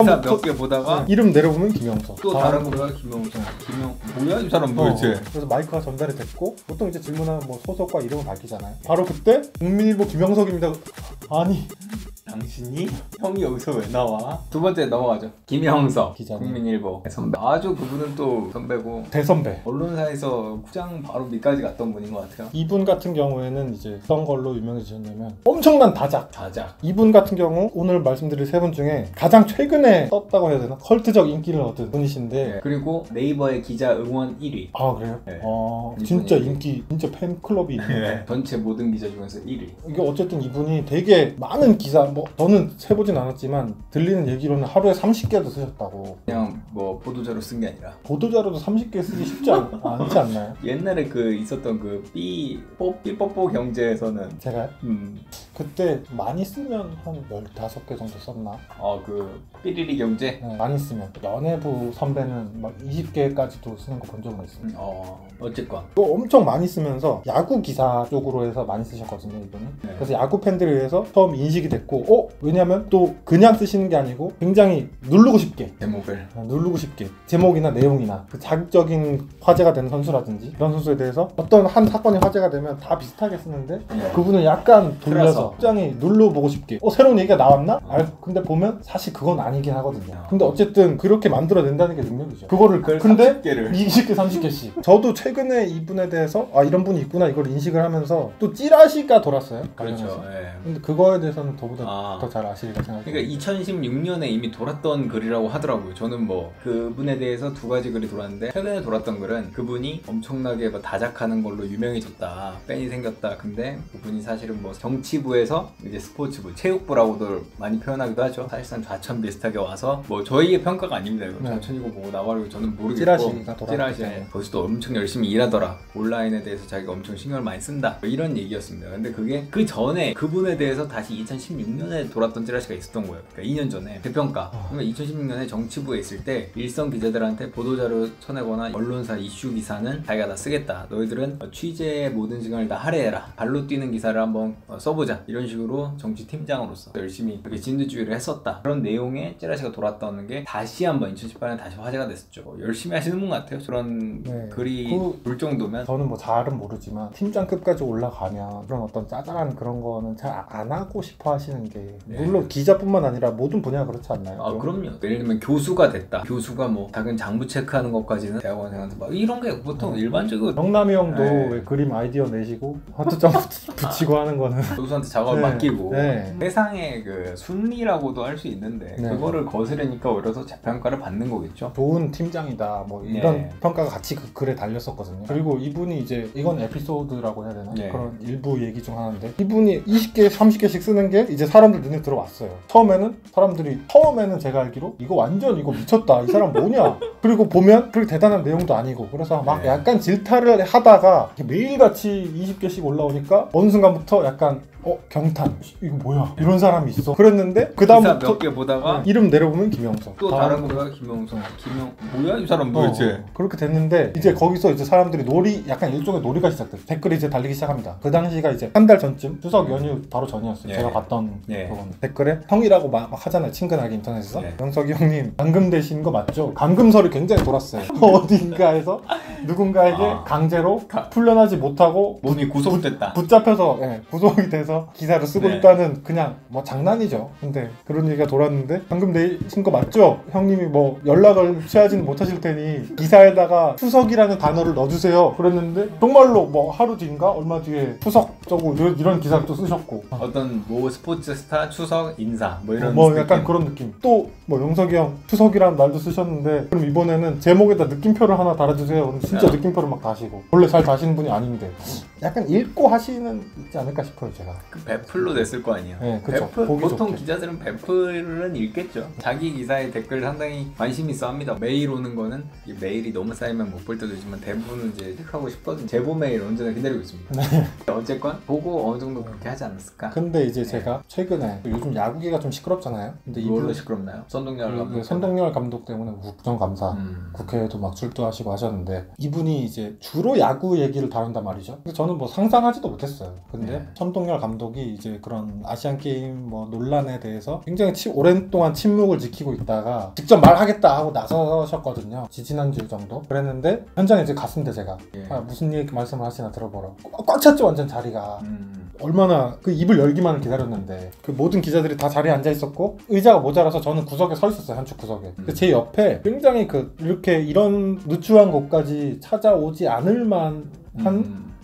기사 몇 개 보다가 이름 내려보면 김영석. 또 다른 거가 김영석. 뭐야 이 사람 도대체. 그래서 마이크가 전달이 됐고 보통 이제 질문하면 뭐 소속과 이름을 밝히잖아요. 바로 그때 국민일보 김영석입니다. 아니 당신이? 형이 여기서 왜 나와? 두 번째 넘어가죠. 김영석 기자님. 국민일보 선배. 아주 그분은 또 선배고 대선배. 언론사에서 국장 바로 밑까지 갔던 분인 것 같아요. 이분 같은 경우에는 이제 어떤 걸로 유명해지셨냐면 엄청난 다작. 이분 같은 경우 오늘 말씀드릴 세 분 중에 가장 최근에 떴다고 해야 되나? 컬트적 인기를 얻은 분이신데 네. 그리고 네이버의 기자 응원 1위. 아 그래요? 네. 진짜 인기, 진짜 팬클럽이 있는 네. 전체 모든 기자 중에서 1위. 이게 어쨌든 이분이 되게 많은 기사, 뭐 저는 세보진 않았지만 들리는 얘기로는 하루에 30개도 쓰셨다고. 그냥 뭐 보도자료 쓴 게 아니라 보도자료도 30개 쓰기 쉽지 않지 않나요? 옛날에 그 있었던 그 삐뽀뽀 경제에서는 제가 그때 많이 쓰면 한 15개 정도 썼나? 그 삐리리 경제? 네, 많이 쓰면 연예부 선배는 막 20개까지도 쓰는 거 본 적은 있습니다. 어쨌건 또 엄청 많이 쓰면서 야구 기사 쪽으로 해서 많이 쓰셨거든요 이분이. 네. 그래서 야구 팬들에 의해서 처음 인식이 됐고 왜냐면 또 그냥 쓰시는 게 아니고 굉장히 누르고 싶게 제목이나 내용이나 그 자극적인 화제가 되는 선수라든지 이런 선수에 대해서 어떤 한 사건이 화제가 되면 다 비슷하게 쓰는데 그분은 약간 돌려서 굉장히 눌러보고 싶게 새로운 얘기가 나왔나? 근데 보면 사실 그건 아니긴 하거든요. 근데 어쨌든 그렇게 만들어낸다는 게 능력이죠. 그거를 근데 20개 30개씩 저도 최근에 이분에 대해서 이런 분이 있구나 이걸 인식을 하면서 또 찌라시가 돌았어요. 그렇죠. 네. 근데 그거에 대해서는 저보다 더 잘 아시리라 생각해요. 그러니까 2016년에 이미 돌았던 글이라고 하더라고요. 저는 뭐 그분에 대해서 두 가지 글이 돌았는데 최근에 돌았던 글은 그분이 엄청나게 뭐 다작하는 걸로 유명해졌다, 팬이 생겼다. 근데 그분이 사실은 뭐 정치부에서 이제 스포츠부, 체육부라고도 많이 표현하기도 하죠. 사실상 좌천 비슷하게 와서 뭐 저희의 평가가 아닙니다. 이거 좌천이고 뭐고 나와가지고 저는 모르겠고 찌라시에 거기서도 엄청 열심히 일하더라. 온라인에 대해서 자기가 엄청 신경을 많이 쓴다. 뭐 이런 얘기였습니다. 근데 그게 그 전에 그분에 대해서 다시 2016년에 돌았던 찌라시가 있었던 거예요. 그러니까 2년 전에 대평가. 그러니까 2016년에 정치부에 있을 때 일선 기자들한테 보도자료 쳐내거나 언론사 이슈 기사는 자기가 다 쓰겠다. 너희들은 취재의 모든 시간을 다 할애해라. 발로 뛰는 기사를 한번 써보자. 이런 식으로 정치팀장으로서 열심히 그렇게 진두지휘를 했었다. 그런 내용의 찌라시가 돌았다는 게 다시 한번 2018년에 다시 화제가 됐었죠. 열심히 하시는 분 같아요. 그런 글이 돌 정도면. 저는 뭐 잘은 모르지만 팀장급까지 올라가면 그런 어떤 짜잘한 그런 거는 잘 안 하고 싶어 하시는 게 물론 기자뿐만 아니라 모든 분야가 그렇지 않나요? 그럼요. 예를 들면 교수가 됐다. 교수가 뭐 작은 장부 체크하는 것까지는 대학원생한테 막 이런 게 보통 일반적으로 영남이 형도 왜 그림 아이디어 내시고 하트점 붙이고 하는 거는 교수한테 작업을 맡기고 세상의 그 순리라고도 할 수 있는데 그거를 거스르니까 오히려 더 재평가를 받는 거겠죠. 좋은 팀장이다 뭐 이런 평가가 같이 그 글에 달렸었거든요. 그리고 이분이 이제 이건 에피소드라고 해야 되나? 그런 일부 얘기 중 하나인데 이분이 20개 30개씩 쓰는 게 이제 사람들 눈에 들어왔어요. 처음에는 제가 알기로 이거 미쳤다 이 사람 뭐냐 그리고 보면 그렇게 대단한 내용도 아니고 그래서 막 약간 질타를 하다가 매일같이 20개씩 올라오니까 어느 순간부터 약간 경탄 이거 뭐야 이런 사람이 있어 그랬는데 그 다음부터 몇 개 보다가 이름 내려보면 김영석 또 다른 거가 김영석 뭐야 이 사람 도대체 그렇게 됐는데 이제 거기서 이제 사람들이 약간 일종의 놀이가 시작됐어요. 댓글이 이제 달리기 시작합니다. 그 당시가 이제 한 달 전쯤 추석 연휴 바로 전이었어요. 제가 봤던 그건 댓글에 형이라고 막 하잖아요. 친근하게 인터넷에서 영석이 형님 감금 되신 거 맞죠? 감금설이 굉장히 돌았어요. 어딘가에서 누군가에게 강제로 풀려나지 못하고 몸이 구속됐다. 붙잡혀서 구속이 돼서 기사를 쓰고 있다는 그냥 뭐 장난이죠. 근데 그런 얘기가 돌았는데 방금 내신 거 맞죠? 형님이 뭐 연락을 취하지는 못하실 테니 기사에다가 추석이라는 단어를 넣어주세요. 그랬는데 정말로 뭐 하루 뒤인가 얼마 뒤에 추석 저거 이런 기사를 또 쓰셨고 어떤 뭐 스포츠 스타 추석 인사 뭐 이런 뭐 약간 그런 느낌. 또 뭐 영석이 형 추석이라는 말도 쓰셨는데 그럼 이번에는 제목에다 느낌표를 하나 달아주세요. 그럼 진짜 느낌표를 막 다시고 원래 잘 다시는 분이 아닌데 약간 읽고 하시는 있지 않을까 싶어요 제가. 그 베풀로 냈을 거 아니에요. 그쵸. 보통 좋게. 기자들은 베풀은 읽겠죠. 자기 기사에 댓글 상당히 관심 있어 합니다. 메일 오는 거는 메일이 너무 쌓이면 못 볼 때도 있지만 대부분은 이제 체크하고 싶거든요. 제보 메일 언제나 기다리고 있습니다. 어쨌건 보고 어느 정도 그렇게 하지 않았을까. 근데 이제 제가 최근에 요즘 야구계가 좀 시끄럽잖아요. 근데 뭘로 시끄럽나요? 선동열 감독. 선동열 감독 때문에 국정감사 국회에도 막 출두하시고 하셨는데 이분이 이제 주로 야구 얘기를 다룬단 말이죠. 저는 저는 뭐 상상하지도 못했어요. 근데 네. 선동열 감독이 이제 그런 아시안 게임 뭐 논란에 대해서 굉장히 오랜 동안 침묵을 지키고 있다가 직접 말하겠다 하고 나서셨거든요. 지지난주 정도 그랬는데 현장에 이제 갔습니다. 제가 예. 무슨 얘기 말씀을 하시나 들어보라. 꽉 찼죠 완전 자리가. 얼마나 그 입을 열기만을 기다렸는데 그 모든 기자들이 다 자리에 앉아 있었고 의자가 모자라서 저는 구석에 서 있었어요. 한축 구석에. 근데 제 옆에 굉장히 이렇게 이런 누추한 곳까지 찾아오지 않을 만한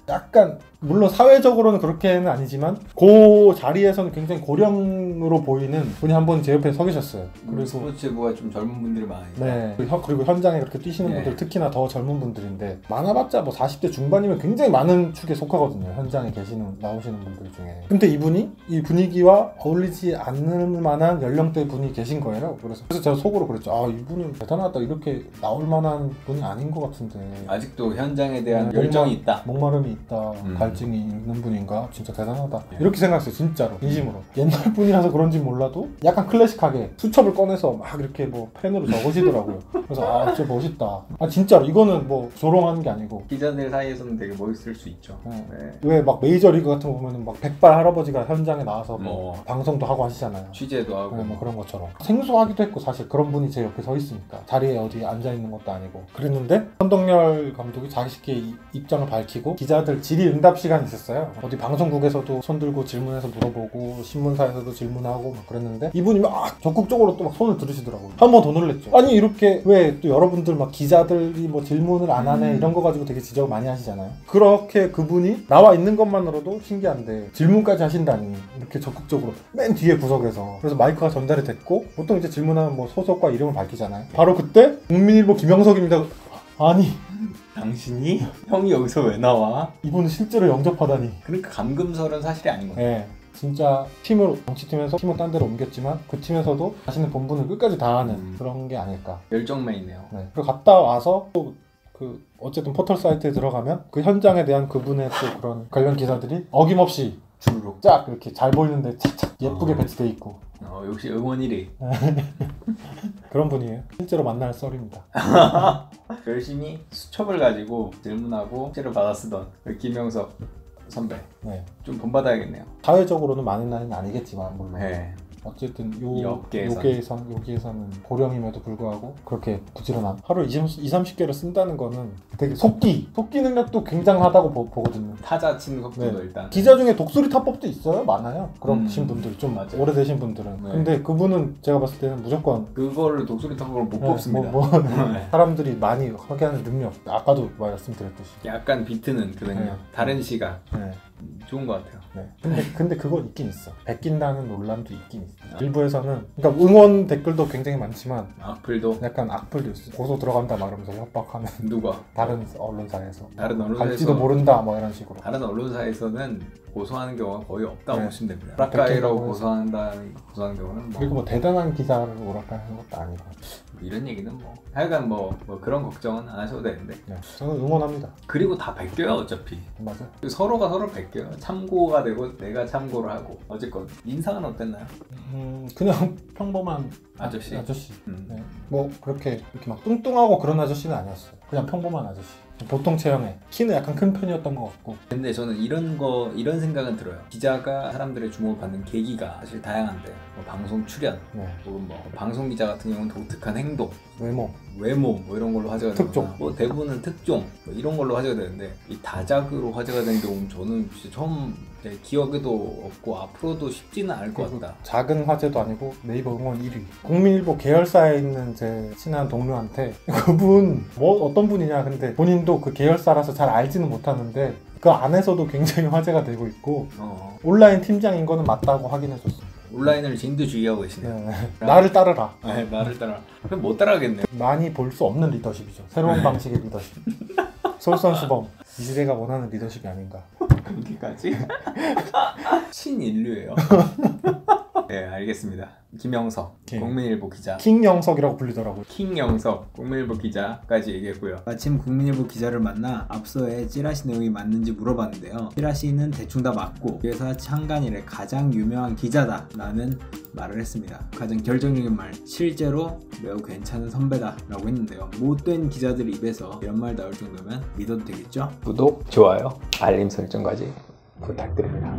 약간 물론 사회적으로는 그렇게는 아니지만 그 자리에서는 굉장히 고령으로 보이는 분이 한 분 제 옆에 서 계셨어요. 그리고 스포츠부가 좀 젊은 분들이 많으니까. 네. 그리고 현장에 그렇게 뛰시는 네. 분들 특히나 더 젊은 분들인데 많아봤자 뭐 40대 중반이면 굉장히 많은 축에 속하거든요. 현장에 나오시는 분들 중에. 근데 이분이 이 분위기와 어울리지 않을 만한 연령대 분이 계신 거예요. 그래서 제가 속으로 그랬죠. 아 이분은 대단하다. 이렇게 나올 만한 분이 아닌 것 같은데. 아직도 현장에 대한 네, 열정이 있다. 목마름이 있다. 갈증이 있는 분인가? 진짜 대단하다. 이렇게 생각했어요. 진짜로. 진심으로. 옛날 분이라서 그런지 몰라도 약간 클래식하게 수첩을 꺼내서 막 이렇게 뭐 펜으로 적으시더라고요. 그래서 아 진짜 멋있다. 아 진짜로 이거는 뭐 조롱하는 게 아니고 기자들 사이에서는 되게 멋있을 수 있죠. 네. 네. 왜 막 메이저리그 같은 거 보면은 막 백발 할아버지가 현장에 나와서 뭐 방송도 하고 하시잖아요. 취재도 하고 네, 뭐 그런 것처럼 생소하기도 했고 사실 그런 분이 제 옆에 서 있으니까 자리에 어디 앉아 있는 것도 아니고 그랬는데 선동열 감독이 자기식의 입장을 밝히고 기자들 질의응답 시간이 있었어요. 어디 방송국에서도 손들고 질문해서 물어보고 신문사에서도 질문하고 막 그랬는데 이분이 막 적극적으로 또 막 손을 들으시더라고요. 한 번 더 놀랬죠. 아니 이렇게 왜 또 여러분들 막 기자들이 뭐 질문을 안 하네 이런 거 가지고 되게 지적을 많이 하시잖아요. 그렇게 그분이 나와 있는 것만으로도 신기한데 질문까지 하신다니 이렇게 적극적으로 맨 뒤에 구석에서 그래서 마이크가 전달이 됐고 보통 이제 질문하면 뭐 소속과 이름을 밝히잖아요. 바로 그때 국민일보 김영석입니다. 아니 당신이? 형이 여기서 왜 나와? 이분은 실제로 영접하다니. 그러니까 감금설은 사실이 아닌 거예요. 네. 진짜 팀으로 정치팀에서 팀을 딴 데로 옮겼지만 그 팀에서도 자신의 본분을 끝까지 다하는 그런 게 아닐까. 열정만 있네요. 네. 그리고 갔다 와서 또 어쨌든 포털 사이트에 들어가면 그 현장에 대한 그분의 또 그런 관련 기사들이 어김없이 주르륵 쫙 이렇게 잘 보이는데 착착 예쁘게 배치돼 있고. 역시 응원 1위. 그런 분이에요. 실제로 만날 썰입니다. 열심히 수첩을 가지고 질문하고 숙제를 받아 쓰던 김영석 선배. 네. 좀 본받아야겠네요. 사회적으로는 많은 나이는 아니겠지만 물론. 네. 어쨌든 이 여기에서는 고령임에도 불구하고 그렇게 부지런한 하루 20-30개를 쓴다는 거는 되게 속기 능력도 굉장하다고 보거든요. 타자 치는 속도도 네. 일단 기자 중에 독수리 타법도 있어요. 많아요. 그러신 분들 좀 맞아요. 오래되신 분들은. 네. 근데 그분은 제가 봤을 때는 무조건 그거를 독수리 타법으로 못 뽑습니다. 네. 사람들이 많이 하게 하는 능력. 아까도 말씀드렸듯이. 약간 비트는 그 능력. 네. 다른 시각. 네. 좋은 것 같아요. 네. 근데 그건 있긴 있어. 베낀다는 논란도 있긴 있어. 일부에서는 그러니까 응원 댓글도 굉장히 많지만 악플도 약간 악플도 있어. 고소 들어간다 말하면서 협박하는 누가? 다른 언론사에서 다른 갈지도 언론사에서 모른다 뭐 이런 식으로. 다른 언론사에서는 고소하는 경우가 거의 없다고 네. 보시면 됩니다. 그렇게 오락가이라고 해서. 고소하는 경우는 그리고 뭐 대단한 기사를 오락가하는 것도 아니고. 이런 얘기는 뭐 하여간 뭐 그런 걱정은 안 하셔도 되는데. 네. 저는 응원합니다. 그리고 다 베껴요 어차피. 맞아. 서로가 서로 베껴요. 참고가 되고 내가 참고를 하고. 어쨌건 인상은 어땠나요? 그냥 평범한 아저씨. 네. 뭐 그렇게 이렇게 막 뚱뚱하고 그런 아저씨는 아니었어요. 그냥 평범한 아저씨. 보통 체형에 키는 약간 큰 편이었던 것 같고. 근데 저는 이런 생각은 들어요. 기자가 사람들의 주목을 받는 계기가 사실 다양한데 뭐 방송 출연 네. 혹은 뭐 방송 기자 같은 경우는 독특한 행동, 외모 뭐 이런 걸로 화제가 특종. 되거나 뭐 대부분은 특종 뭐 이런 걸로 화제가 되는데 이 다작으로 화제가 된 경우는 저는 진짜 처음 기억에도 없고 앞으로도 쉽지는 않을 것 같다. 작은 화제도 아니고 네이버 응원 1위. 국민일보 계열사에 있는 제 친한 동료한테 그분 뭐 어떤 분이냐 근데 본인도 그 계열사라서 잘 알지는 못하는데 그 안에서도 굉장히 화제가 되고 있고 온라인 팀장인 거는 맞다고 확인해줬어. 온라인을 진두지휘하고 계시네요. 네. 나를 따르라. 네, 나를 따라. 그럼 못 따라가겠네요. 많이 볼 수 없는 리더십이죠. 새로운 방식의 리더십. 솔선수범. 이 시대가 원하는 리더십이 아닌가. 그렇게까지? 친인류예요. 네, 알겠습니다. 김영석, 네. 국민일보 기자. 킹영석이라고 불리더라고요. 킹영석, 국민일보 기자까지 얘기했고요. 마침 국민일보 기자를 만나 앞서의 찌라시 내용이 맞는지 물어봤는데요. 찌라시는 대충 다 맞고 회사 창간 이래 가장 유명한 기자다라는 말을 했습니다. 가장 결정적인 말, 실제로 매우 괜찮은 선배다라고 했는데요. 못된 기자들 입에서 이런 말 나올 정도면 믿어도 되겠죠? 구독, 좋아요, 알림 설정까지 부탁드립니다.